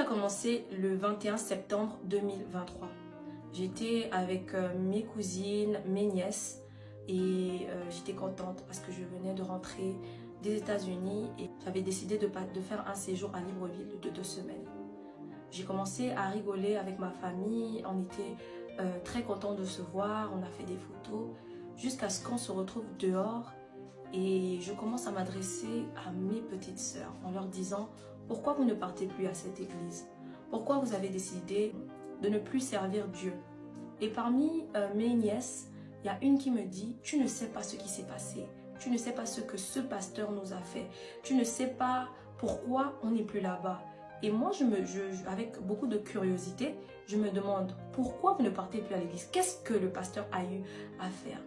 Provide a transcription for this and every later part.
commencé le 21 septembre 2023. J'étais avec mes cousines, mes nièces et j'étais contente parce que je venais de rentrer des États-Unis et j'avais décidé de faire un séjour à Libreville de 2 semaines. J'ai commencé à rigoler avec ma famille, on était très contents de se voir, on a fait des photos jusqu'à ce qu'on se retrouve dehors et je commence à m'adresser à mes petites sœurs en leur disant « Pourquoi vous ne partez plus à cette église? Pourquoi vous avez décidé de ne plus servir Dieu ?» Et parmi mes nièces, il y a une qui me dit « Tu ne sais pas ce qui s'est passé. Tu ne sais pas ce que ce pasteur nous a fait. Tu ne sais pas pourquoi on n'est plus là-bas. » Et moi, avec beaucoup de curiosité, je me demande pourquoi vous ne partez plus à l'église? Qu'est-ce que le pasteur a eu à faire?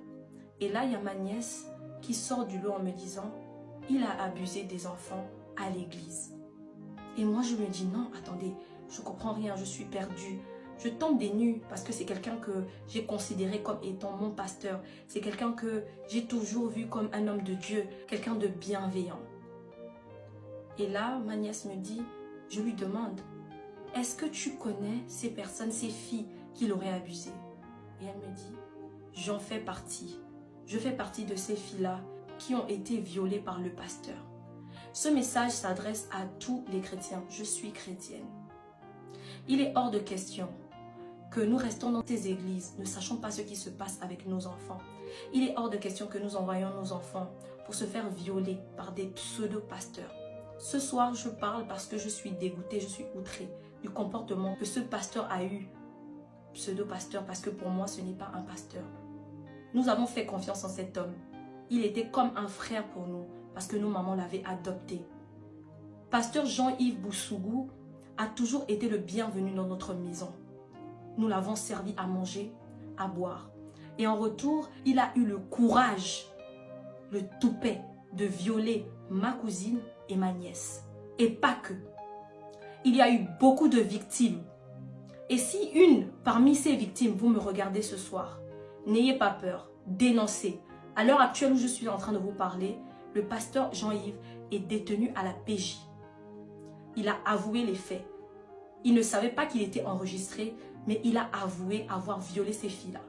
Et là, il y a ma nièce qui sort du lot en me disant « Il a abusé des enfants à l'église. » Et moi, je me dis « Non, attendez, je ne comprends rien, je suis perdue. » Je tombe des nues parce que c'est quelqu'un que j'ai considéré comme étant mon pasteur. C'est quelqu'un que j'ai toujours vu comme un homme de Dieu, quelqu'un de bienveillant. Et là, ma nièce me dit, je lui demande, est-ce que tu connais ces personnes, ces filles qui l'auraient abusé? Et elle me dit, j'en fais partie. Je fais partie de ces filles-là qui ont été violées par le pasteur. Ce message s'adresse à tous les chrétiens. Je suis chrétienne. Il est hors de question que nous restons dans ces églises, ne sachant pas ce qui se passe avec nos enfants. Il est hors de question que nous envoyions nos enfants pour se faire violer par des pseudo-pasteurs. Ce soir, je parle parce que je suis dégoûtée, je suis outrée du comportement que ce pasteur a eu. Pseudo-pasteur, parce que pour moi, ce n'est pas un pasteur. Nous avons fait confiance en cet homme. Il était comme un frère pour nous, parce que nos mamans l'avaient adopté. Pasteur Jean-Yves Boussougou a toujours été le bienvenu dans notre maison. Nous l'avons servi à manger, à boire. Et en retour, il a eu le courage, le toupet de violer ma cousine et ma nièce. Et pas que. Il y a eu beaucoup de victimes. Et si une parmi ces victimes, vous me regardez ce soir, n'ayez pas peur, dénoncez. À l'heure actuelle où je suis en train de vous parler, le pasteur Jean-Yves est détenu à la PJ. Il a avoué les faits. Il ne savait pas qu'il était enregistré, mais il a avoué avoir violé ces filles-là.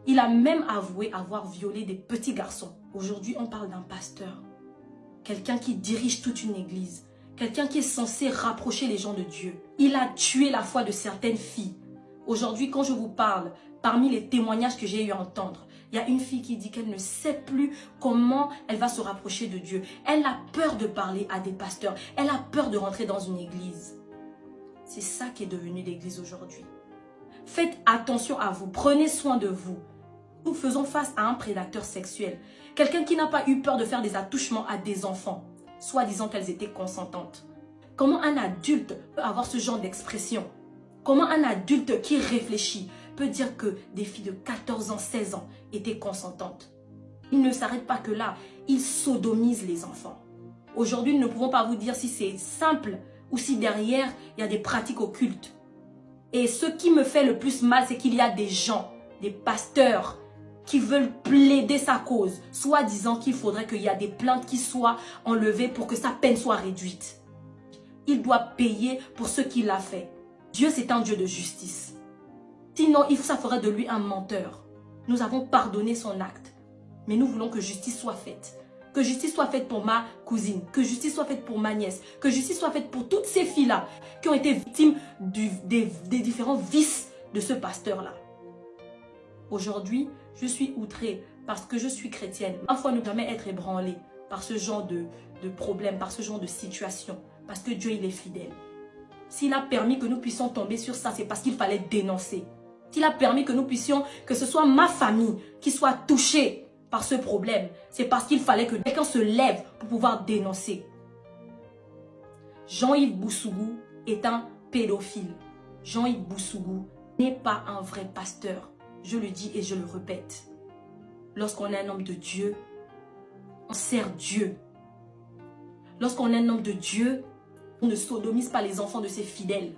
Il a même avoué avoir violé des petits garçons. Aujourd'hui, on parle d'un pasteur. Quelqu'un qui dirige toute une église. Quelqu'un qui est censé rapprocher les gens de Dieu. Il a tué la foi de certaines filles. Aujourd'hui, quand je vous parle, parmi les témoignages que j'ai eu à entendre, il y a une fille qui dit qu'elle ne sait plus comment elle va se rapprocher de Dieu. Elle a peur de parler à des pasteurs. Elle a peur de rentrer dans une église. C'est ça qui est devenu l'église aujourd'hui. Faites attention à vous. Prenez soin de vous. Nous faisons face à un prédateur sexuel. Quelqu'un qui n'a pas eu peur de faire des attouchements à des enfants, soi-disant qu'elles étaient consentantes. Comment un adulte peut avoir ce genre d'expression? Comment un adulte qui réfléchit peut dire que des filles de 14 ans, 16 ans étaient consentantes? Il ne s'arrête pas que là. Il sodomise les enfants. Aujourd'hui, nous ne pouvons pas vous dire si c'est simple ou si derrière, il y a des pratiques occultes. Et ce qui me fait le plus mal, c'est qu'il y a des gens, des pasteurs, qui veulent plaider sa cause, soit disant qu'il faudrait qu'il y a des plaintes qui soient enlevées pour que sa peine soit réduite. Il doit payer pour ce qu'il a fait. Dieu, c'est un Dieu de justice. Sinon, ça ferait de lui un menteur. Nous avons pardonné son acte, mais nous voulons que justice soit faite. Que justice soit faite pour ma cousine, que justice soit faite pour ma nièce, que justice soit faite pour toutes ces filles-là qui ont été victimes des différents vices de ce pasteur-là. Aujourd'hui, je suis outrée parce que je suis chrétienne. Ma foi ne peut jamais être ébranlée par ce genre de problème, par ce genre de situation. Parce que Dieu, il est fidèle. S'il a permis que nous puissions tomber sur ça, c'est parce qu'il fallait dénoncer. S'il a permis que nous puissions, que ce soit ma famille qui soit touchée par ce problème, c'est parce qu'il fallait que quelqu'un se lève pour pouvoir dénoncer. Jean-Yves Boussougou est un pédophile. Jean-Yves Boussougou n'est pas un vrai pasteur. Je le dis et je le répète. Lorsqu'on est un homme de Dieu, on sert Dieu. Lorsqu'on est un homme de Dieu, on ne sodomise pas les enfants de ses fidèles.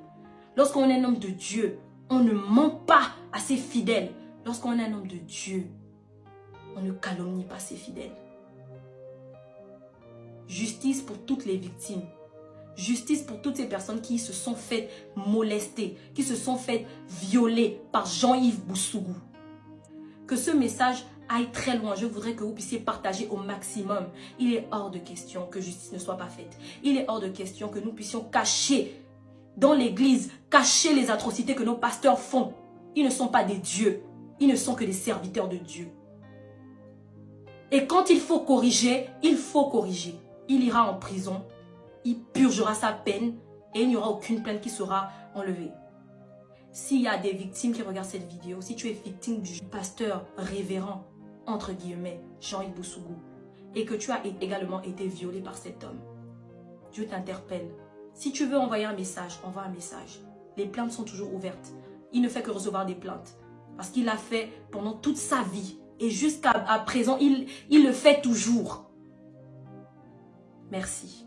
Lorsqu'on est un homme de Dieu, on ne ment pas à ses fidèles. Lorsqu'on est un homme de Dieu, on ne calomnie pas ses fidèles. Justice pour toutes les victimes. Justice pour toutes ces personnes qui se sont faites molester, qui se sont faites violer par Jean-Yves Boussougou. Que ce message aille très loin. Je voudrais que vous puissiez partager au maximum. Il est hors de question que justice ne soit pas faite. Il est hors de question que nous puissions cacher dans l'église, cacher les atrocités que nos pasteurs font. Ils ne sont pas des dieux. Ils ne sont que des serviteurs de Dieu. Et quand il faut corriger, il faut corriger. Il ira en prison, il purgera sa peine et il n'y aura aucune plainte qui sera enlevée. S'il y a des victimes qui regardent cette vidéo, si tu es victime du pasteur révérend, entre guillemets, Jean-Yves Boussougou, et que tu as également été violé par cet homme, Dieu t'interpelle. Si tu veux envoyer un message, envoie un message. Les plaintes sont toujours ouvertes. Il ne fait que recevoir des plaintes. Parce qu'il l'a fait pendant toute sa vie. Et jusqu'à présent, il le fait toujours. Merci.